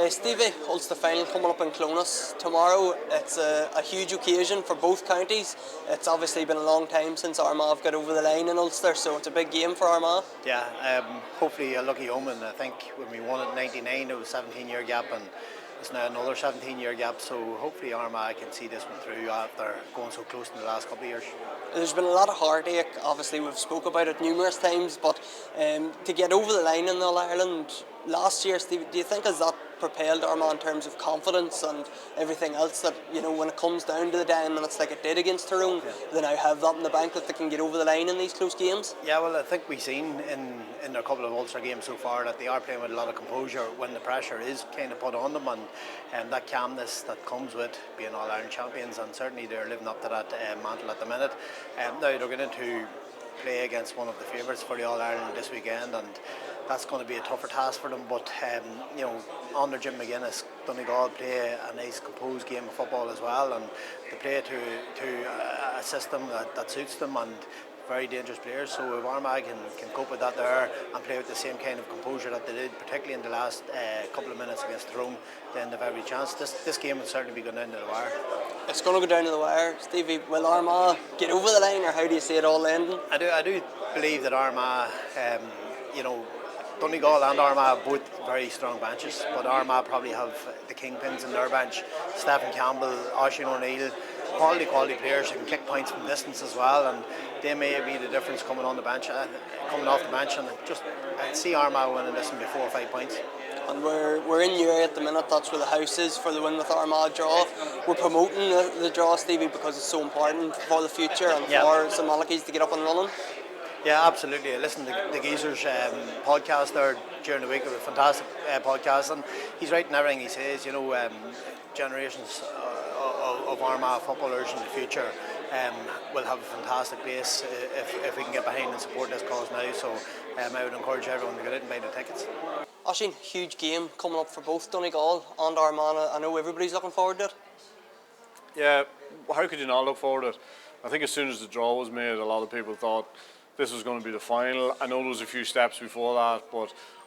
Stevie, Ulster final coming up in Clonus tomorrow. It's a huge occasion for both counties. It's obviously been a long time since Armagh have got over the line in Ulster, so it's a big game for Armagh. Yeah, hopefully a lucky omen. I think when we won it in '99, it was a 17-year gap, and it's now another 17-year gap. So hopefully Armagh can see this one through after going so close in the last couple of years. There's been a lot of heartache. Obviously, we've spoke about it numerous times, but to get over the line in All Ireland last year, Steve, do you think has that propelled Armagh in terms of confidence and everything else, that when it comes down to the dying minutes like it did against Tyrone, they now have that in the bank that they can get over the line in these close games? Yeah, well, I think we've seen in a couple of Ulster games so far that they are playing with a lot of composure when the pressure is kind of put on them, and that calmness that comes with being All Ireland champions, and certainly they're living up to that mantle at the minute. Now they're going to play against one of the favourites for the All Ireland this weekend, and that's going to be a tougher task for them. But under Jim McGuinness, Donegal play a nice composed game of football as well, and they play to a system that suits them, and very dangerous players. So if Armagh can cope with that there and play with the same kind of composure that they did, particularly in the last couple of minutes against Tyrone, then they've every chance. This game will certainly be going down to the wire. It's going to go down to the wire. Stevie, will Armagh get over the line, or how do you see it all ending? I do believe that Armagh, Donegal and Armagh are both very strong benches, but Armagh probably have the kingpins in their bench. Stephen Campbell, Oisin O'Neill, quality players who can kick points from distance as well, and they may be the difference coming off the bench, and I see Armagh winning this in 4 or 5 points. And we're in Newry at the minute. That's where the house is for the Win with Armagh draw. We're promoting the draw, Stevie, because it's so important for the future and for some Malachis to get up and running. Yeah, absolutely. I listened to the Geezer's podcast there during the week. It was a fantastic podcast, and he's right in everything he says. Generations of Armagh footballers in the future will have a fantastic base if we can get behind and support this cause now. So I would encourage everyone to get out and buy the tickets. Oisin, huge game coming up for both Donegal and Armagh. I know everybody's looking forward to it. Yeah, how could you not look forward to it? I think as soon as the draw was made, a lot of people thought this was going to be the final. I know there was a few steps before that,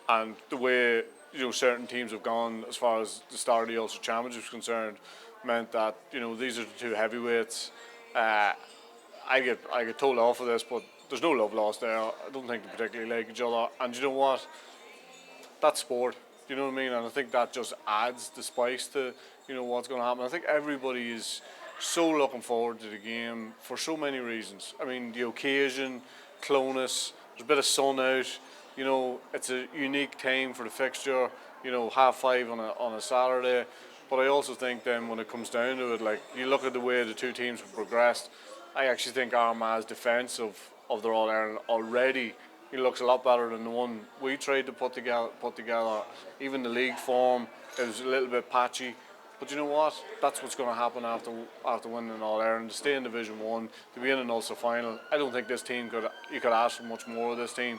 and the way certain teams have gone as far as the start of the Ulster Championship is concerned meant that these are the two heavyweights. I get told off for this, but there's no love lost there. I don't think they particularly like each other, and you know what? That's sport. You know what I mean? And I think that just adds the spice to what's going to happen. I think everybody is so looking forward to the game for so many reasons. I mean, the occasion, Clonus, there's a bit of sun out. It's a unique time for the fixture. 5:30 on a Saturday. But I also think then when it comes down to it, like you look at the way the two teams have progressed, I actually think Armagh's defence of their All Ireland already looks a lot better than the one we tried to put together. Even the league form is a little bit patchy. But you know what? That's what's going to happen after winning All Ireland. To stay in Division 1, to be in an Ulster final. I don't think this team you could ask for much more of this team.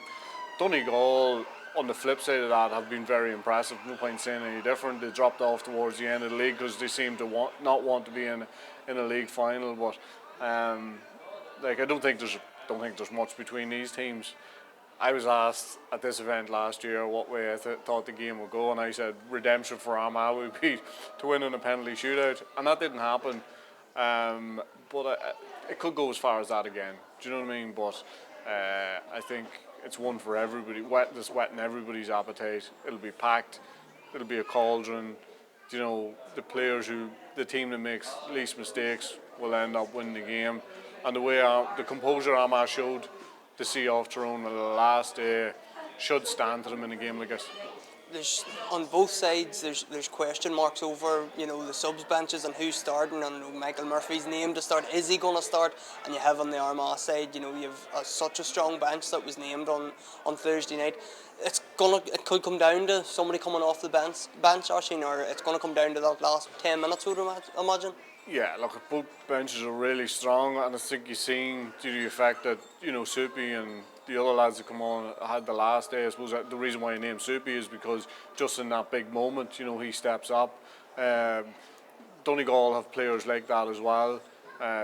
Donegal, on the flip side of that, have been very impressive. No point saying any different. They dropped off towards the end of the league because they seem to not want to be in a league final. But I don't think there's much between these teams. I was asked at this event last year what way I thought the game would go, and I said redemption for Armagh would be to win in a penalty shootout, and that didn't happen. But it could go as far as that again. Do you know what I mean? But I think it's one for everybody. Whetting everybody's appetite. It'll be packed. It'll be a cauldron. The team that makes least mistakes will end up winning the game. And the way the composure Armagh showed to see off Tyrone on the last day should stand to them in a game like this. There's on both sides. There's question marks over the subs benches and who's starting, and Michael Murphy's name to start. Is he going to start? And you have on the Armagh side, you have such a strong bench that was named on Thursday night. It could come down to somebody coming off the bench, Oisin, or it's going to come down to that last 10 minutes, would I imagine. Yeah, look, both benches are really strong, and I think you've seen due to the fact that Soupy and the other lads that come on had the last day. I suppose the reason why I named Soupy is because just in that big moment, he steps up. Donegal have players like that as well.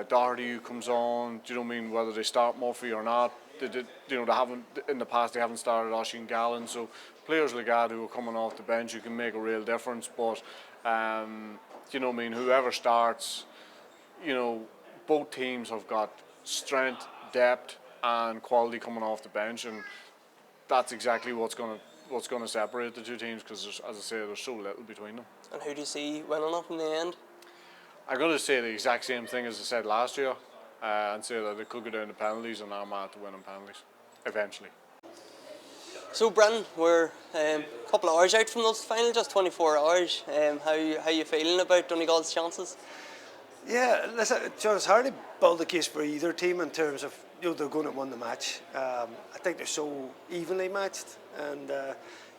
Doherty who comes on, do you know what I mean? Whether they start Murphy or not, They did, they haven't in the past. They haven't started Oisin Gallen, so players like that who are coming off the bench who can make a real difference. But whoever starts, both teams have got strength, depth, and quality coming off the bench, and that's exactly what's going to separate the two teams, because, as I say, there's so little between them. And who do you see winning up in the end? I'm going to say the exact same thing as I said last year, and say that it could go down to penalties and Armagh to win in penalties, eventually. So, Brendan, we're a couple of hours out from the final, just 24 hours. How you feeling about Donegal's chances? Yeah, listen, John, it's hard to build a case for either team in terms of they're going to win the match. I think they're so evenly matched, and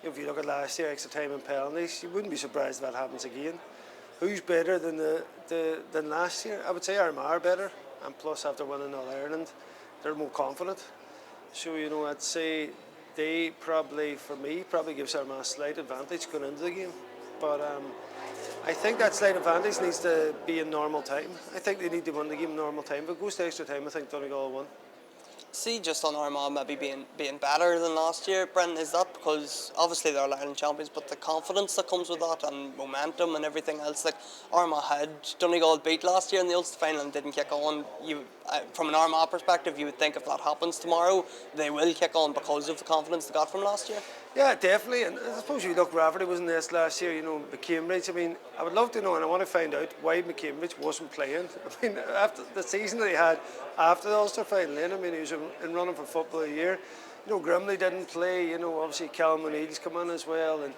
if you look at last year, extra time and penalties, you wouldn't be surprised if that happens again. Who's better than last year? I would say Armagh are better, and plus after winning All Ireland, they're more confident. So I'd say they probably gives Armagh a slight advantage going into the game, but I think that slight advantage needs to be in normal time. I think they need to win the game in normal time. If it goes to extra time, I think Donegal will win. See, just on Armagh maybe being better than last year, Brendan, is that because obviously they're All-Ireland champions, but the confidence that comes with that and momentum and everything else, like Armagh had Donegal beat last year in the Ulster final and didn't kick on. From an Armagh perspective, you would think if that happens tomorrow, they will kick on because of the confidence they got from last year. Yeah, definitely. And I suppose you look, Rafferty was in this last year, McCambridge. I mean, I would love to know, and I want to find out why McCambridge wasn't playing. I mean, after the season that he had after the Ulster final, he was in running for football a year. Grimley didn't play. Obviously Callum O'Neill's come in as well, and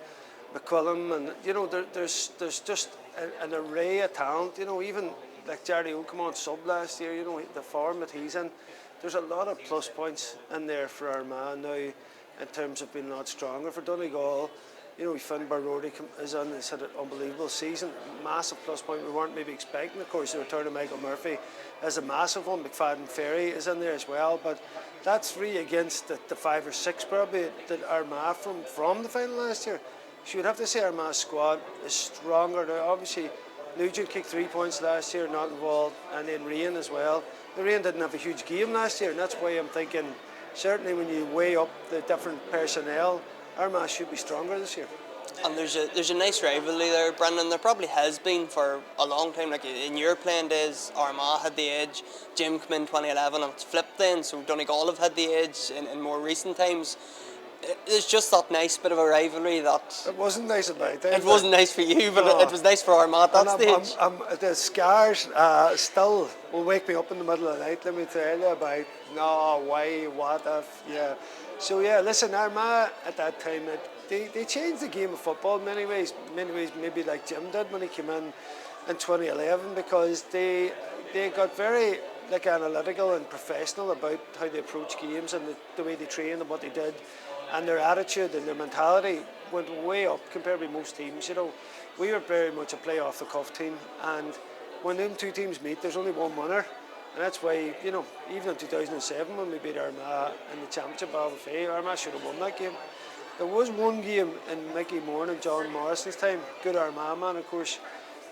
McQuillan, and there's just an array of talent. Even like Jerry O come on sub last year. The form that he's in. There's a lot of plus points in there for Armagh now. In terms of being a lot stronger for Donegal, Finn Barrody has had an unbelievable season, massive plus point we weren't maybe expecting. Of course, the return of Michael Murphy is a massive one. McFadden Ferry is in there as well, but that's 3 against the 5 or 6 probably that Armagh from the final last year. So you'd have to say Armagh's squad is stronger now. Obviously, Nugent kicked 3 points last year, not involved, and then Rain as well. The Rain didn't have a huge game last year, and that's why I'm thinking, certainly when you weigh up the different personnel, Armagh should be stronger this year. And there's a nice rivalry there, Brendan. There probably has been for a long time. Like in your playing days, Armagh had the edge. Jim came in 2011 and it's flipped then, so Donegal have had the edge in more recent times. It's just that nice bit of a rivalry that... It wasn't nice at my time. It wasn't nice for you, but it was nice for Armagh at that stage. The scars still will wake me up in the middle of the night, let me tell you, about why, what if, yeah. So yeah, listen, Armagh at that time, they changed the game of football in many ways, maybe like Jim did when he came in 2011, because they got very analytical and professional about how they approach games and the way they train and what they did. And their attitude and their mentality went way up compared with most teams. We were very much a play off the cuff team, and when them two teams meet, there's only one winner, and that's why even in 2007 when we beat Armagh in the championship, Armagh should have won that game. There was one game in Mickey Moore and John Morrison's time, good Armagh man, of course,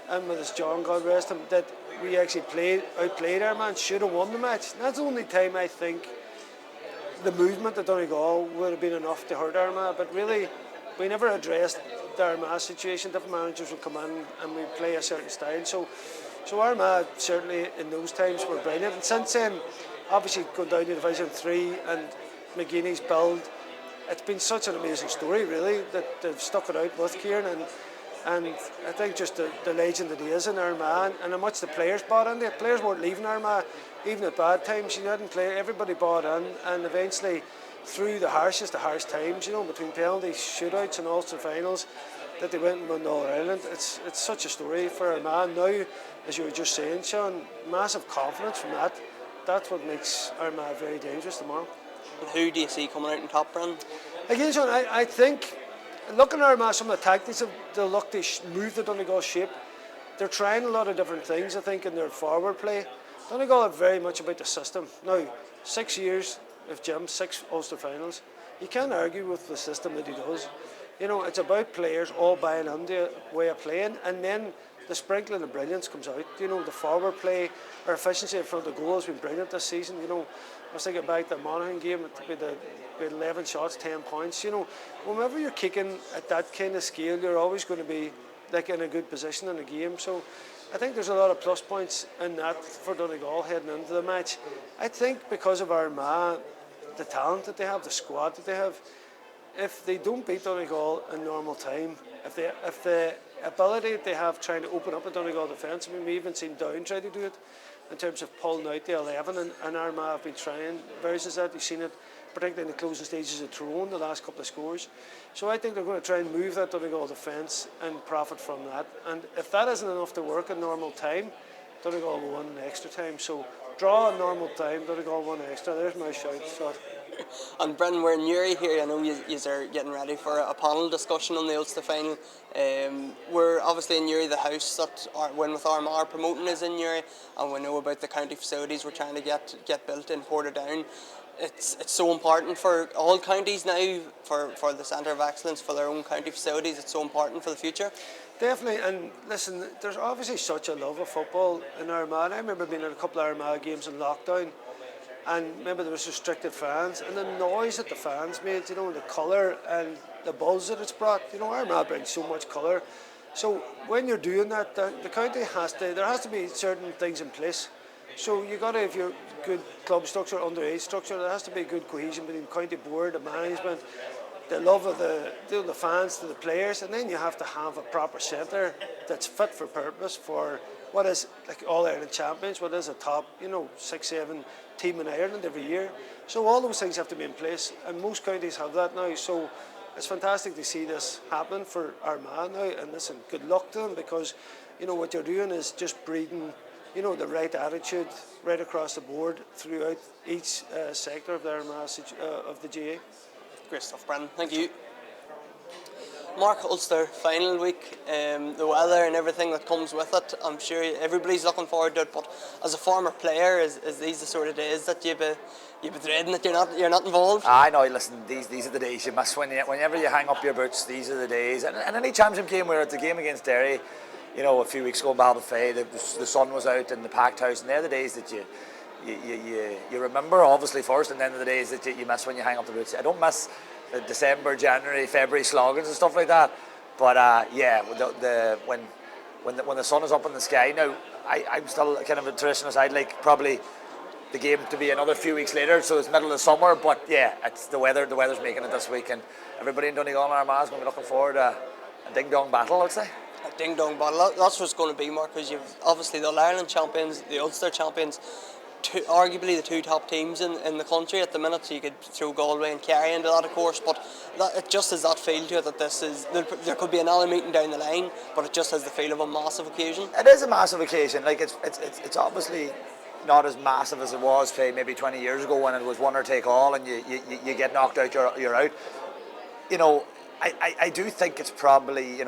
and with his John, God rest him, that we actually outplayed Armagh and should have won the match. And that's the only time I think the movement at Donegal would have been enough to hurt Armagh, but really we never addressed the Armagh situation. Different managers would come in and we'd play a certain style. So Armagh certainly in those times were brilliant. And since then, obviously going down to Division 3 and McGuinness's build, it's been such an amazing story really that they've stuck it out with Kieran, and I think just the legend that he is in Armagh, and how much the players bought in. The players weren't leaving Armagh even at bad times. Didn't play. Everybody bought in, and eventually through the harshest of harsh times, between penalties, shootouts and Ulster finals, that they went and won All Ireland. It's such a story for Armagh. Now, as you were just saying, Sean, massive confidence from that. That's what makes Armagh very dangerous tomorrow. And who do you see coming out in top, Brendan? Again, Sean, I think, looking at Armagh, some of the tactics, they look to move the Donegal shape. They're trying a lot of different things, I think, in their forward play. Donegal are very much about the system. Now, 6 years of Jim, 6 Ulster finals, you can't argue with the system that he does. It's about players all buying into a way of playing, and then the sprinkling of brilliance comes out. You know, the forward play, our efficiency in front of goal has been brilliant this season. You know, I was thinking back to the Monaghan game, with 11 shots, 10 points. You know, whenever you're kicking at that kind of scale, you're always going to be like in a good position in the game. So I think there's a lot of plus points in that for Donegal heading into the match. I think because of Armagh, the talent that they have, the squad that they have, if they don't beat Donegal in normal time, if the ability that they have trying to open up a Donegal defence, I mean, we even seen Down try to do it in terms of pulling out the 11, and Armagh have been trying versus that. You've seen it, particularly in the closing stages of Tyrone, the last couple of scores. So I think they're going to try and move that Donegal defence and profit from that. And if that isn't enough to work in normal time, Donegal will win in extra time. So draw in normal time, Donegal win extra. There's my shout. So. And Brendan, we're in Newry here. I know you are getting ready for a panel discussion on the Ulster final. We're obviously in Newry, the house that Win with Armagh are promoting is in Newry, and we know about the county facilities we're trying to get built in Portadown. It's so important for all counties now, for the centre of excellence, for their own county facilities. It's so important for the future. Definitely, and listen, there's obviously such a love of football in Armagh. I remember being in a couple of Armagh games in lockdown, and remember there was restricted fans, and the noise that the fans made, you know, and the colour and the buzz that it's brought. You know, Armagh brings so much colour. So when you're doing that, the county there has to be certain things in place. So you got to, if you're good club structure, underage structure, there has to be good cohesion between county board, the management, the love of the fans to the players, and then you have to have a proper centre that's fit for purpose for what is like All Ireland champions, what is a top, 6-7 team in Ireland every year. So all those things have to be in place, and most counties have that now. So it's fantastic to see this happening for Armagh now, and listen, good luck to them, because what you're doing is just breeding the right attitude right across the board throughout each sector of the Armagh of the GA. Great stuff, Brendan. Thank you. Mark, Ulster final week, the weather and everything that comes with it, I'm sure everybody's looking forward to it, but as a former player, is these the sort of days that you'd be dreading that you're not involved? I know, listen, these are the days you miss whenever you hang up your boots. These are the days, and any championship game, we were at the game against Derry, a few weeks ago in Ballybofey, the sun was out in the packed house, and they're the days that you remember, obviously, first, and then the days that you miss when you hang up the boots. I don't miss the December, January, February sloggings and stuff like that, but when the sun is up in the sky, now I'm still kind of a traditionalist. I'd like probably the game to be another few weeks later, so it's middle of the summer, but yeah, it's the weather's making it this week, and everybody in Donegal and Armagh is going to be looking forward to a ding-dong battle, I'd say. A ding-dong battle, that's what it's going to be, Mark, because you've obviously the All-Ireland champions, the Ulster champions, arguably the two top teams in the country at the minute. So you could throw Galway and Kerry into that, of course, but it just has that feel to it that this is, there could be another meeting down the line, but it just has the feel of a massive occasion. It is a massive occasion. Like it's obviously not as massive as it was, say, maybe 20 years ago when it was one or take all, and you get knocked out, you're out. I do think it's probably,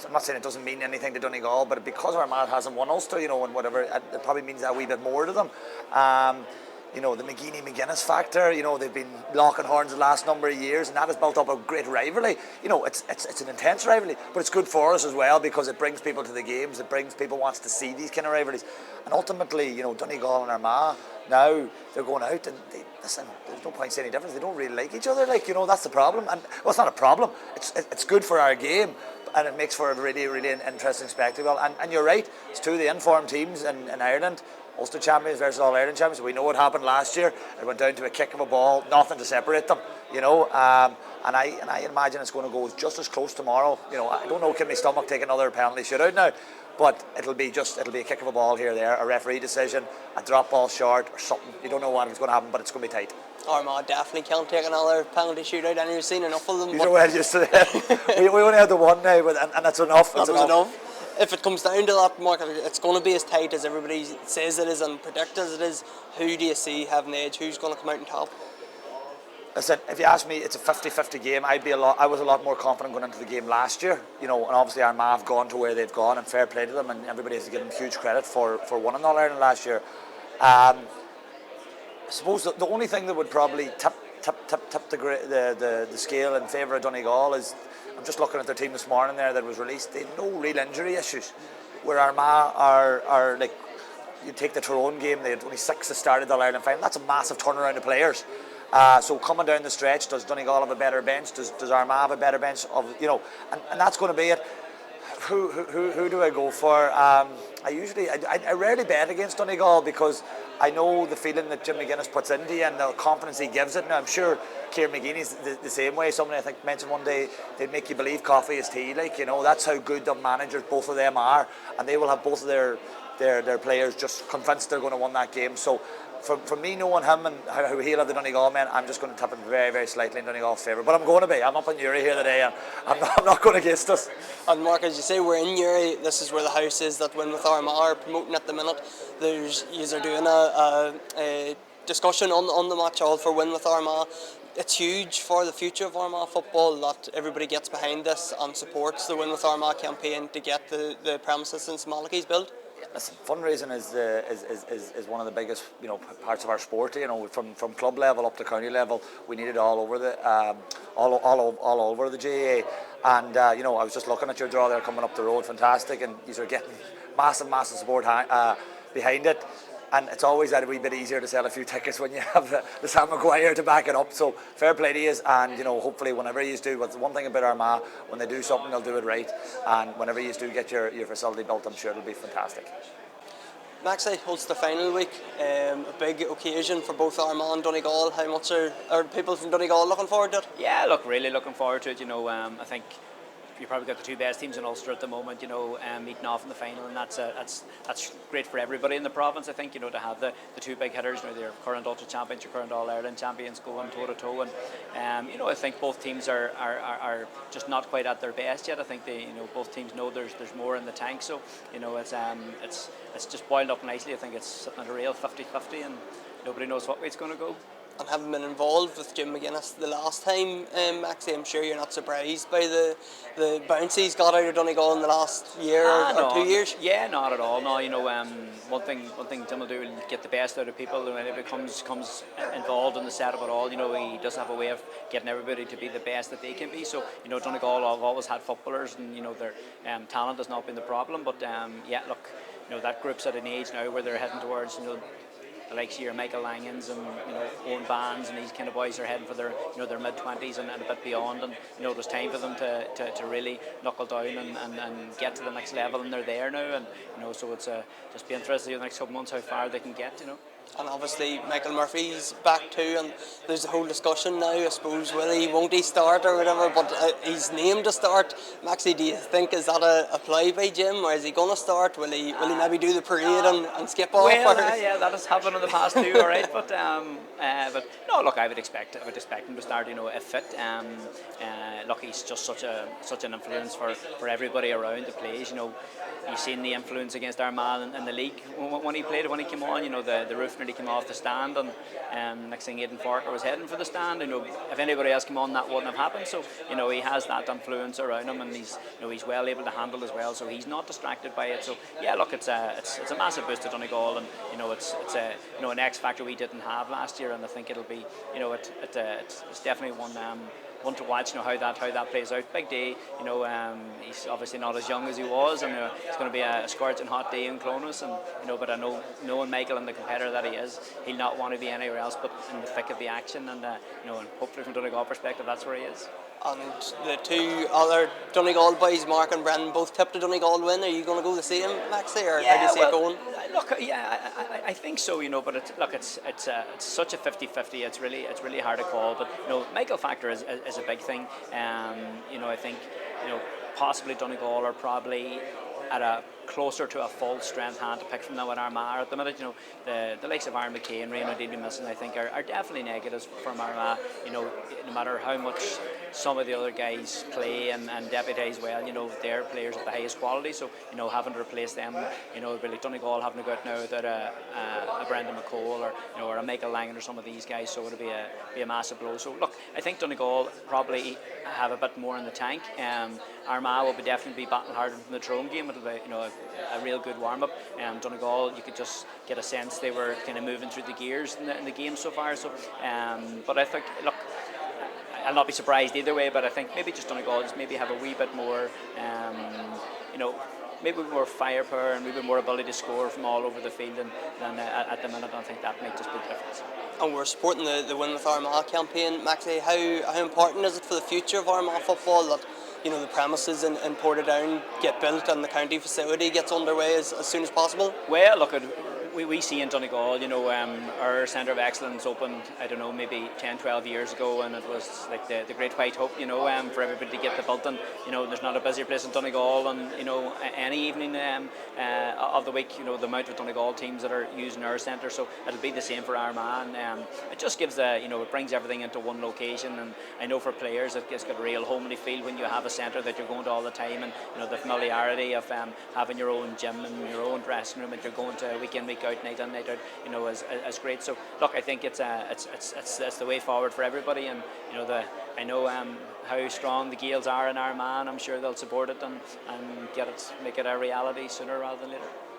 I'm not saying it doesn't mean anything to Donegal, but because Armagh hasn't won Ulster, and whatever, it probably means a wee bit more to them. The McGuinness-McGuinness factor, they've been locking horns the last number of years, and that has built up a great rivalry. It's an intense rivalry, but it's good for us as well, because it brings people to the games, it brings people wants to see these kind of rivalries. And ultimately, Donegal and Armagh, now they're going out, and listen, there's no point saying any difference. They don't really like each other, that's the problem. And well, it's not a problem. It's good for our game, and it makes for a really, really interesting spectacle. And you're right, it's two of the informed teams in Ireland, Ulster champions versus All Ireland champions. We know what happened last year. It went down to a kick of a ball, nothing to separate them. And I imagine it's going to go just as close tomorrow. I don't know, can my stomach take another penalty shootout now? But it'll be a kick of a ball here or there, a referee decision, a drop ball short or something. You don't know what is going to happen, but it's going to be tight. Armagh definitely can't take another penalty shootout, and you've seen enough of them. You're well used to that. we only had the one now, and that's enough. That's enough. If it comes down to that, Mark, it's going to be as tight as everybody says it is and predict as it is. Who do you see having the edge? Who's going to come out on top? Listen, if you ask me, it's a 50-50 game. I was a lot more confident going into the game last year, and obviously Armagh have gone to where they've gone, and fair play to them, and everybody has to give them huge credit for winning All Ireland last year. I suppose the only thing that would probably tip the scale in favour of Donegal is, I'm just looking at their team this morning there that was released. They have no real injury issues. Where Armagh are like, you take the Tyrone game, they had only 6 that started the Ireland final. That's a massive turnaround of players. So coming down the stretch, does Donegal have a better bench? Does Armagh have a better bench? And that's going to be it. Who do I go for? I rarely bet against Donegal because I know the feeling that Jim McGuinness puts into you and the confidence he gives it. Now I'm sure Kieran McGeeney's the same way. Somebody I think mentioned one day, they'd make you believe coffee is tea. That's how good the managers both of them are, and they will have both of their players just convinced they're going to win that game. So from me knowing him and how he'll have the Donegal men, I'm just going to tip it very, very slightly in Donegal's favour. But I'm up in Uri here today, and I'm not going against us. And Mark, as you say, we're in Uri. This is where the house is that Win with Armagh are promoting at the minute. You're doing a discussion on the match all for Win with Armagh. It's huge for the future of Armagh football that everybody gets behind this and supports the Win with Armagh campaign to get the premises in St Malachy's built. Listen, fundraising is one of the biggest parts of our sport. From club level up to county level, we need it all over all over the GAA. And I was just looking at your draw there coming up the road, fantastic, and these are getting massive support behind it. And it's always that a wee bit easier to sell a few tickets when you have the Sam Maguire to back it up. So fair play to you, and hopefully whenever you do, what's the one thing about Armagh, when they do something they'll do it right, and whenever you do get your facility built, I'm sure it'll be fantastic. Maxi, Ulster final week, a big occasion for both Armagh and Donegal. How much are people from Donegal looking forward to it? Yeah, really looking forward to it. I think you probably got the two best teams in Ulster at the moment, meeting off in the final, and that's great for everybody in the province. I think, to have the two big hitters, they're current Ulster champions, your current All-Ireland champions going toe to toe, and I think both teams are just not quite at their best yet. I think both teams know there's more in the tank, so it's just boiled up nicely. I think it's sitting at a real 50-50, and nobody knows what way it's going to go. And having been involved with Jim McGuinness the last time, Maxi, I'm sure you're not surprised by the bounce he's got out of Donegal in the last year or 2 years. Yeah, not at all. No, one thing Jim will do will get the best out of people when it comes involved in the setup at all. He does have a way of getting everybody to be the best that they can be. So Donegal have always had footballers, and their talent has not been the problem. But that group's at an age now where they're heading towards the likes of your Michael Langens and Owen Bands and these kind of boys are heading for their their mid-20s and a bit beyond, and there's time for them to really knuckle down and get to the next level, and they're there now, and so it's just be interesting in the next couple of months how far they can get. And obviously Michael Murphy's back too, and there's a whole discussion now, I suppose, won't he start or whatever, but he's named to start. Maxi, do you think, is that a play by Jim, or is he going to start? Will he maybe do the parade and skip off? Well, yeah, that has happened in the past too, all right, but no, look, I would expect him to start, if fit. Look, he's just such an influence for everybody around the place. You've seen the influence against Armagh in the league when he played, when he came on. The roof nearly came off the stand, and next thing Aidan Farker was heading for the stand. If anybody else came on, that wouldn't have happened. So he has that influence around him, and he's well able to handle as well. So he's not distracted by it. So yeah, look, it's a massive boost to Donegal, and it's an X factor we didn't have last year, and I think it'll be it's definitely one to watch, how that plays out. Big day, he's obviously not as young as he was, and it's going to be a scorching hot day in Clonus, and but I know, knowing Michael and the competitor that he is, he'll not want to be anywhere else but in the thick of the action, and and hopefully from Donegal perspective that's where he is. And the two other Donegal boys, Mark and Brendan, both tipped a Donegal win. Are you going to go the same, Maxi, or how do you see it going? Look, I think so, but it's such a 50-50. It's really hard to call. But Michael factor is a big thing. I think possibly Donegal are probably at a closer to a full strength hand to pick from now in Armagh at the minute. The likes of Aaron McKay and Raymond Dean missing, I think, are definitely negatives from Armagh. No matter how much some of the other guys play and deputise well, they're players of the highest quality. So having to replace them, really Donegal having to go out now without a Brendan McCole or a Michael Langan or some of these guys, so it'll be a massive blow. So look, I think Donegal probably have a bit more in the tank. Armagh will definitely be battling hard from the Tyrone game. It'll be a real good warm up. Donegal, you could just get a sense they were kind of moving through the gears in the game so far. So, but I think, look, I'll not be surprised either way. But I think maybe just Donegal just maybe have a wee bit more, you know, maybe more firepower and maybe more ability to score from all over the field than at the minute. I think that might just be the difference. And we're supporting the Win with Armagh campaign. Maxi, how important is it for the future of Armagh football that the premises in Portadown get built and the county facility gets underway as soon as possible? Well, look, we see in Donegal, our Centre of Excellence opened, I don't know, maybe 10, 12 years ago, and it was like the great white hope, for everybody to get the built. And there's not a busier place in Donegal, and any evening of the week, the amount of Donegal teams that are using our centre. So it'll be the same for Armagh. And it just gives it brings everything into one location. And I know for players, it's got a real homely feel when you have a centre that you're going to all the time, and the familiarity of having your own gym and your own dressing room that you're going to week in, week out, night in, night out, is great. So look, I think it's the way forward for everybody, and I know how strong the Gaels are in Armagh, and I'm sure they'll support it and make it a reality sooner rather than later.